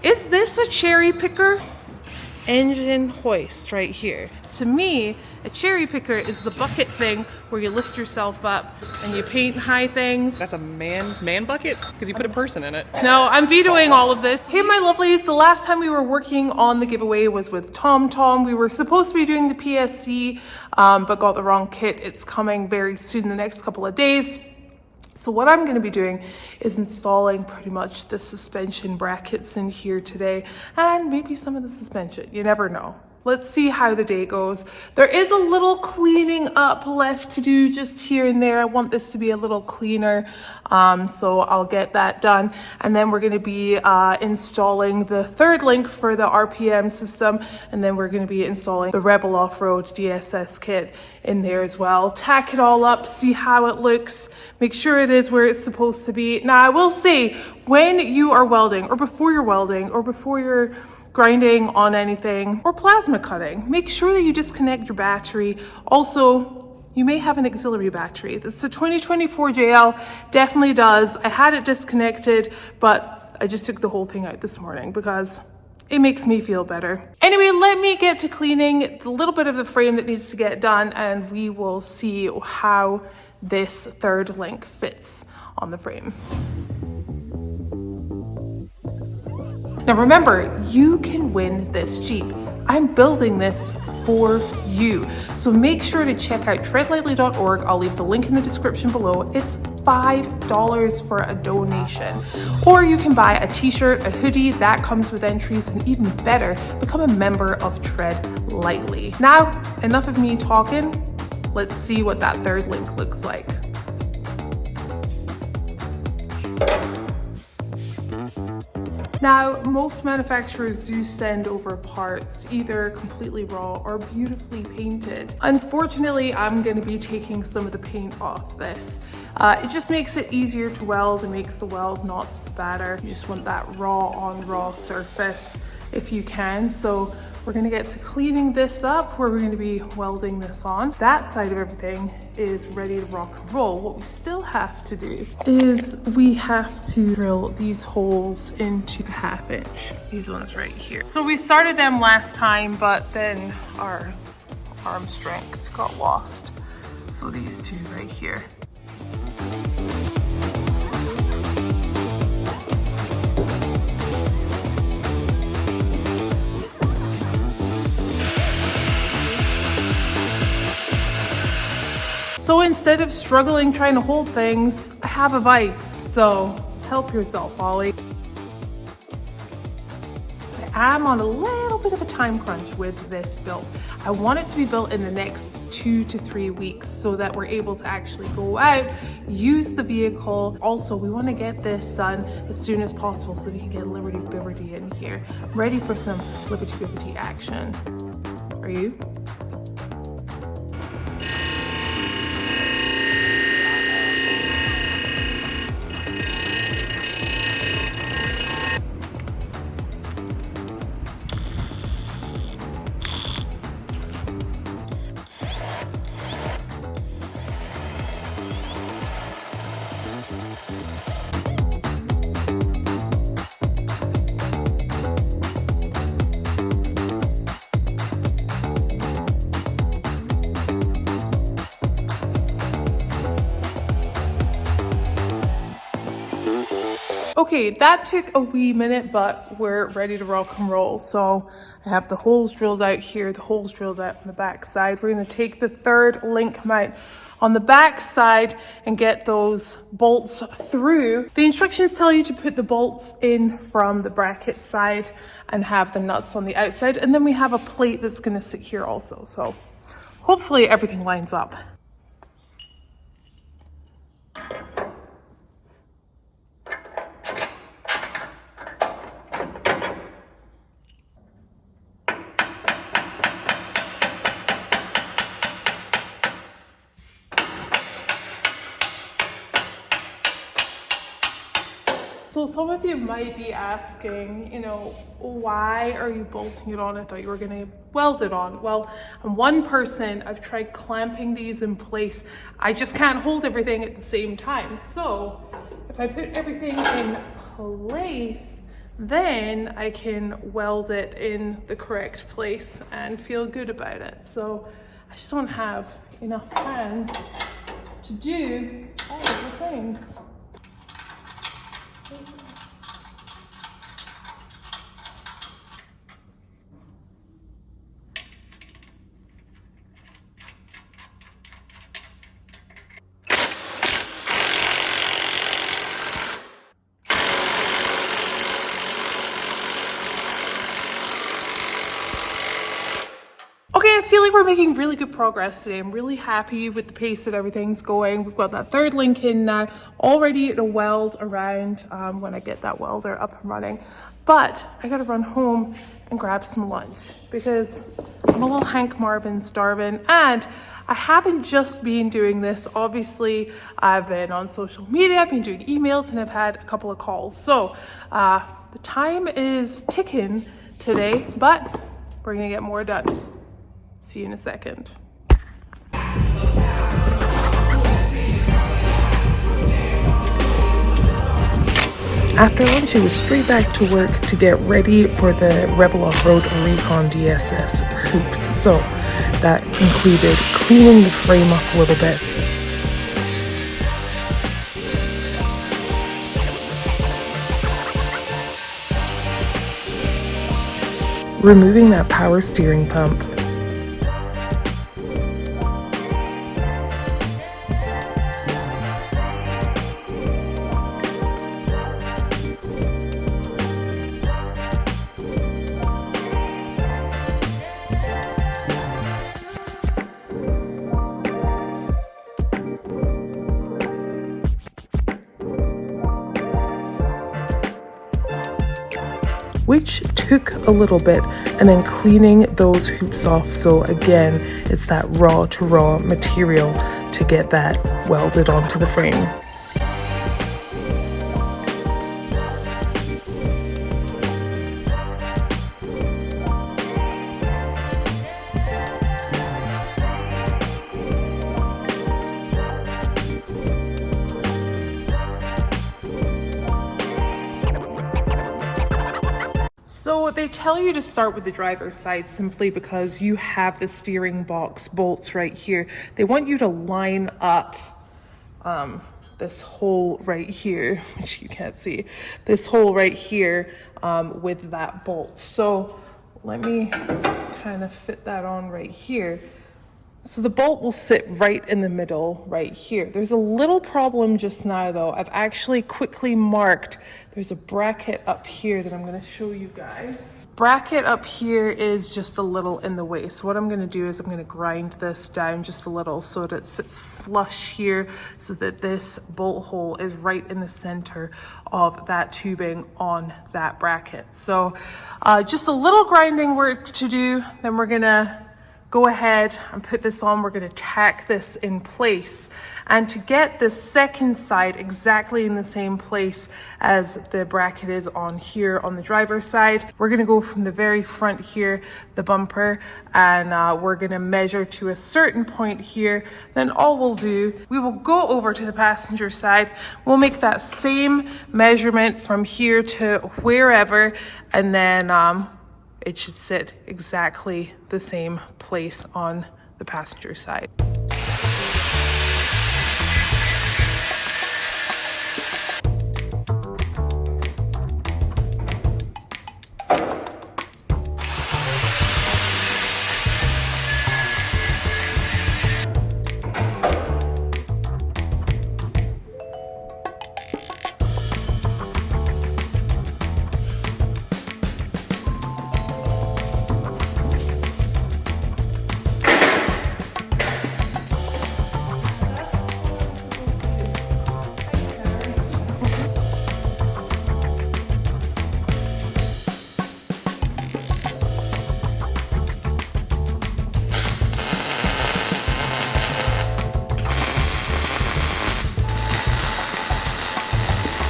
Is this a cherry picker? Engine hoist right here. To me, a cherry picker is the bucket thing where you lift yourself up and you paint high things. That's a man bucket? Because you put a person in it. No, I'm vetoing all of this. Hey, my lovelies, the last time we were working on the giveaway was with TomTom. We were supposed to be doing the PSC, but got the wrong kit. It's coming very soon, the next couple of days. So what I'm going to be doing is installing pretty much the suspension brackets in here today, and maybe some of the suspension. You never know. Let's see how the day goes. There is a little cleaning up left to do just here and there. I want this to be a little cleaner, so I'll get that done. And then we're going to be installing the third link for the RPM system, and then we're going to be installing the Rebel Offroad DSS kit in there as well. Tack it all up, see how it looks, make sure it is where it's supposed to be. Now, I will say, when you are welding, or before you're welding, or before you're grinding on anything, or plasma cutting, make sure that you disconnect your battery. Also, you may have an auxiliary battery. This is a 2024 JL, definitely does. I had it disconnected, but I just took the whole thing out this morning because it makes me feel better. Anyway, let me get to cleaning the little bit of the frame that needs to get done, and we will see how this third link fits on the frame. Now remember, you can win this Jeep. I'm building this for you. So make sure to check out treadlightly.org. I'll leave the link in the description below. It's $5 for a donation. Or you can buy a t-shirt, a hoodie, that comes with entries, and even better, become a member of Tread Lightly. Now, enough of me talking. Let's see what that third link looks like. Now, most manufacturers do send over parts either completely raw or beautifully painted. Unfortunately, I'm going to be taking some of the paint off this. It just makes it easier to weld and makes the weld not spatter. You just want that raw on raw surface if you can. So we're going to get to cleaning this up where we're going to be welding this on. That side of everything is ready to rock and roll. What we still have to do is we have to drill these holes into the 1/2 inch. These ones right here. So we started them last time, but then our arm strength got lost. So these two right here. So instead of struggling trying to hold things, I have a vise. So help yourself, Ollie. I am on a little bit of a time crunch with this build. I want it to be built in the next 2 to 3 weeks so that we're able to actually go out, use the vehicle. Also, we want to get this done as soon as possible so that we can get Liberty Biverty in here, ready for some Liberty Biverty action. Are you? Okay, that took a wee minute, but we're ready to rock and roll. So I have the holes drilled out here, the holes drilled out on the back side. We're going to take the third link mount on the back side and get those bolts through. The instructions tell you to put the bolts in from the bracket side and have the nuts on the outside. And then we have a plate that's going to sit here also. So hopefully everything lines up. So some of you might be asking, why are you bolting it on? I thought you were gonna weld it on. Well, I'm one person, I've tried clamping these in place. I just can't hold everything at the same time. So if I put everything in place, then I can weld it in the correct place and feel good about it. So I just don't have enough hands to do all of the things. Okay, I feel like we're making really good progress today. I'm really happy with the pace that everything's going. We've got that third link in now, all ready to weld around when I get that welder up and running. But I gotta run home and grab some lunch because I'm a little Hank Marvin starving, and I haven't just been doing this. Obviously, I've been on social media, I've been doing emails, and I've had a couple of calls. So the time is ticking today, but we're gonna get more done. See you in a second. After lunch, it was straight back to work to get ready for the Rebel Offroad Recon DSS hoops. So that included cleaning the frame up a little bit. Removing that power steering pump. Which took a little bit, and then cleaning those hoops off. So again, it's that raw to raw material to get that welded onto the frame. So they tell you to start with the driver's side simply because you have the steering box bolts right here. They want you to line up this hole right here, which you can't see, this hole right here with that bolt. So let me kind of fit that on right here. So the bolt will sit right in the middle right here. There's a little problem just now though. I've actually quickly marked, there's a bracket up here that I'm going to show you guys. Bracket up here is just a little in the way. So what I'm going to do is I'm going to grind this down just a little so that it sits flush here so that this bolt hole is right in the center of that tubing on that bracket. So just a little grinding work to do, then we're going to go ahead and put this on. We're going to tack this in place, and to get the second side exactly in the same place as the bracket is on here on the driver's side, we're going to go from the very front here, the bumper, and we're going to measure to a certain point here. Then all we'll do, we will go over to the passenger side, we'll make that same measurement from here to wherever, and then it should sit exactly the same place on the passenger side.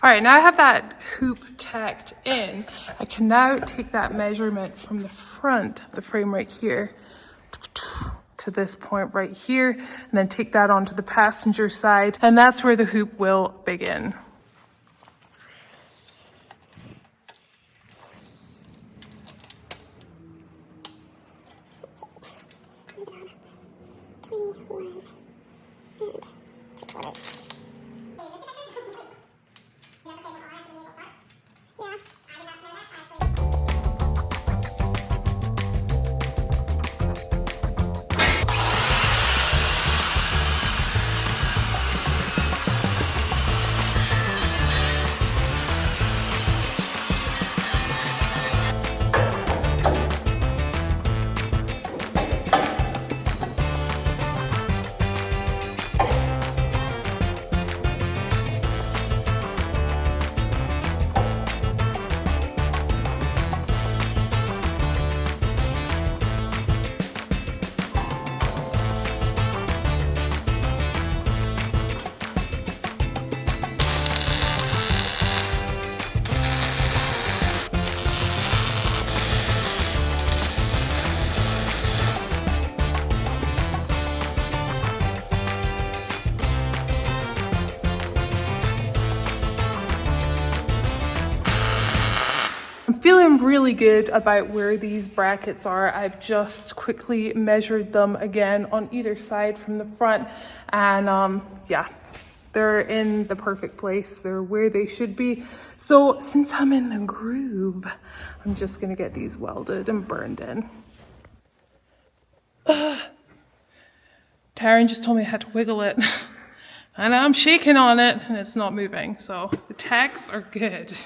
All right, now I have that hoop tacked in. I can now take that measurement from the front of the frame right here to this point right here, and then take that onto the passenger side, and that's where the hoop will begin. I'm feeling really good about where these brackets are. I've just quickly measured them again on either side from the front, and yeah, they're in the perfect place. They're where they should be. So since I'm in the groove, I'm just gonna get these welded and burned in. Taryn just told me I had to wiggle it. And I'm shaking on it and it's not moving. So the tacks are good.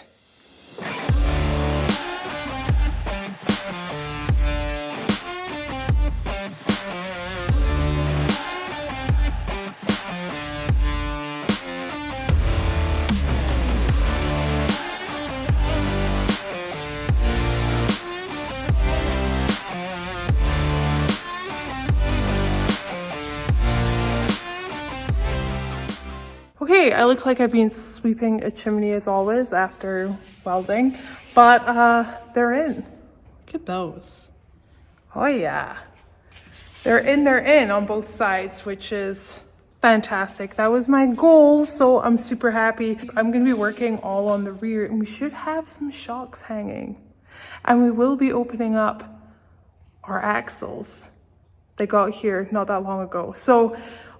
Okay, I look like I've been sweeping a chimney as always after welding, but they're in. Look at those. Oh yeah. They're in on both sides, which is fantastic. That was my goal, so I'm super happy. I'm gonna be working all on the rear, and we should have some shocks hanging. And we will be opening up our axles. They got here not that long ago. So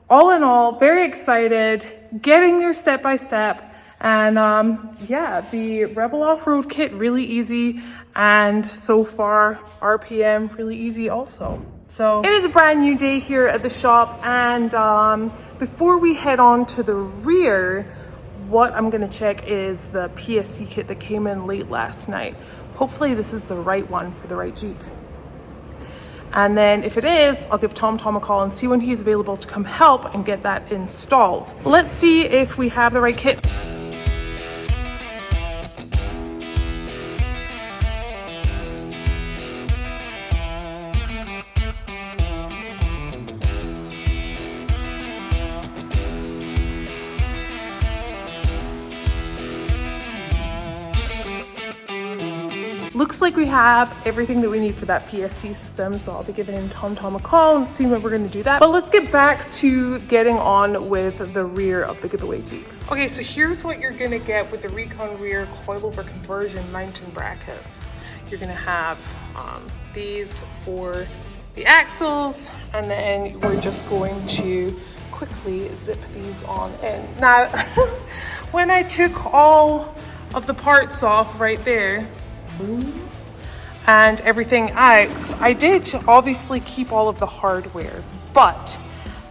all in all, very excited, getting there step by step. And yeah, the Rebel Offroad kit, really easy. And so far, RPM, really easy also. So it is a brand new day here at the shop. And before we head on to the rear, what I'm gonna check is the PSC kit that came in late last night. Hopefully this is the right one for the right Jeep. And then if it is, I'll give Tom a call and see when he's available to come help and get that installed. Let's see if we have the right kit. Looks like we have everything that we need for that PSC system, so I'll be giving Tom a call and see when we're going to do that. But let's get back to getting on with the rear of the giveaway Jeep. Okay, so here's what you're going to get with the Recon rear coilover conversion mounting brackets. You're going to have these for the axles, and then we're just going to quickly zip these on in. Now, when I took all of the parts off right there, and everything out, I did obviously keep all of the hardware, but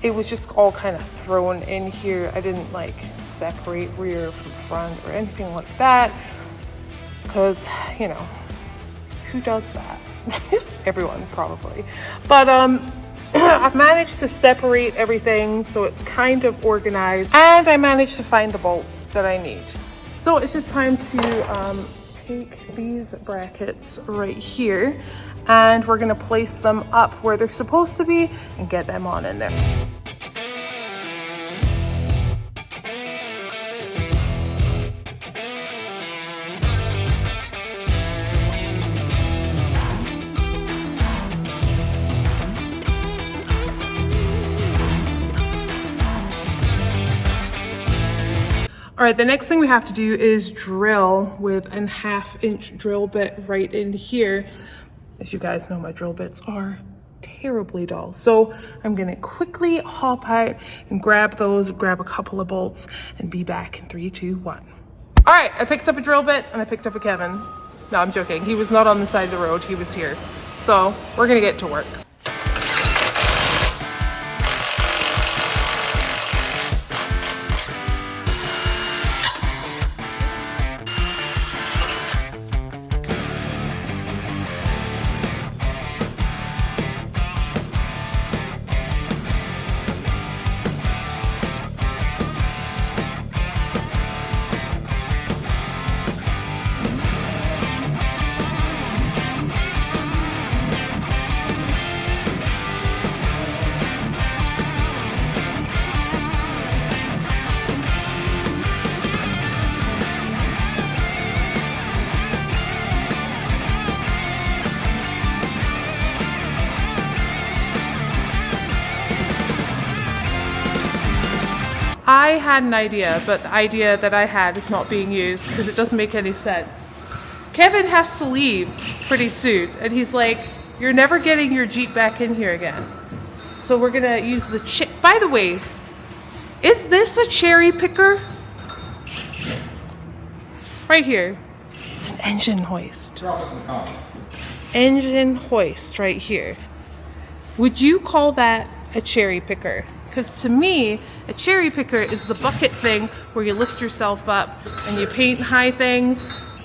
it was just all kind of thrown in here. I didn't like separate rear from front or anything like that, because, you know, who does that? Everyone probably. But I've managed to separate everything so it's kind of organized, and I managed to find the bolts that I need. So it's just time to take these brackets right here, and we're going to place them up where they're supposed to be and get them on in there. All right, the next thing we have to do is drill with a 1/2-inch drill bit right in here. As you guys know, my drill bits are terribly dull. So I'm gonna quickly hop out and grab those, grab a couple of bolts, and be back in 3, 2, 1. All right, I picked up a drill bit and I picked up a Kevin. No, I'm joking. He was not on the side of the road, he was here. So we're gonna get to work. I had an idea, but the idea that I had is not being used because it doesn't make any sense. Kevin has to leave pretty soon, and he's like, you're never getting your Jeep back in here again. So we're gonna use the by the way, is this a cherry picker? Right here. It's an engine hoist. Drop it in the comments. Engine hoist right here. Would you call that a cherry picker? Because to me, a cherry picker is the bucket thing where you lift yourself up and you paint high things.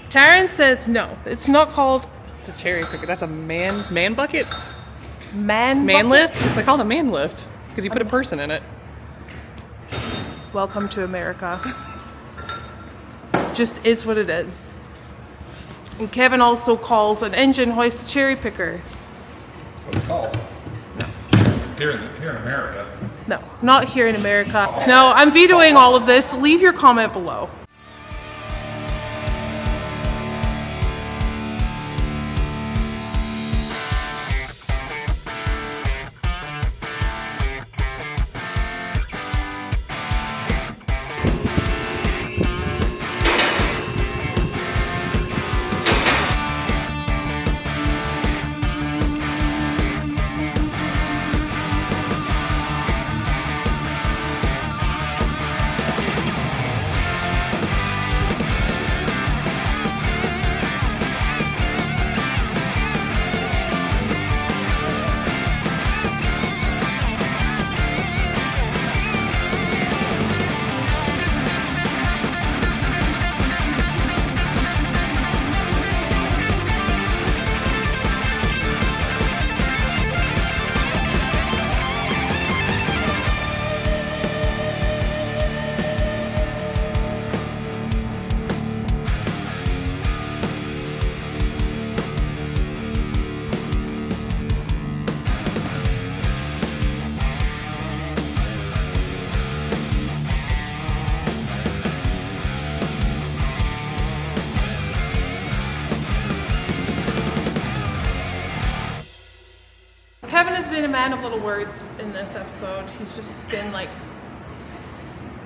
Taryn says no, it's not called. It's a cherry picker. That's a man bucket? Man Man bucket? lift? It's like called a man lift because you put a person in it. Welcome to America. Just is what it is. And Kevin also calls an engine hoist a cherry picker. That's what it's called. Here in America. No, not here in America. No, I'm vetoing all of this. Leave your comment below. Kevin has been a man of little words in this episode. He's just been like,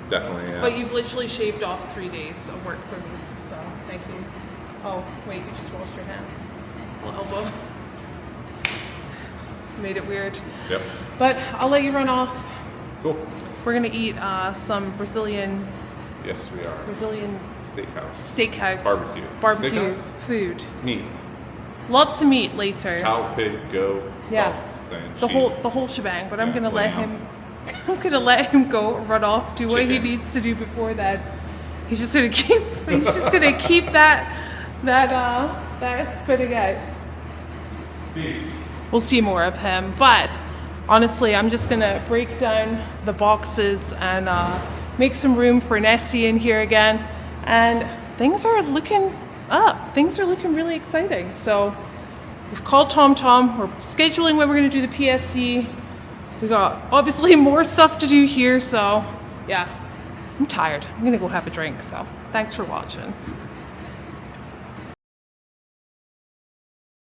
Definitely, yeah. but you've literally shaved off 3 days of work for me, so thank you. Oh, wait, you just washed your hands. Little elbow. Made it weird. Yep. But I'll let you run off. Cool. We're gonna eat some Brazilian Yes, we are. steakhouse. Barbecue. Barbecue Steakhouse? food. Meat. Lots of meat later. Cow, pig, goat. Yeah. Saying the sheep. whole shebang. But I'm Yeah, gonna let lamb. him. I'm gonna let him go run off, do what he Chicken. needs to do before that. He's just gonna keep. He's just gonna keep that spitting out. Peace. We'll see more of him. But honestly, I'm just gonna break down the boxes and make some room for Nessie in here again. And things are looking up. Things are looking really exciting. So we've called TomTom. We're scheduling when we're gonna do the PSC. We got obviously more stuff to do here. So yeah, I'm tired. I'm gonna go have a drink. So thanks for watching.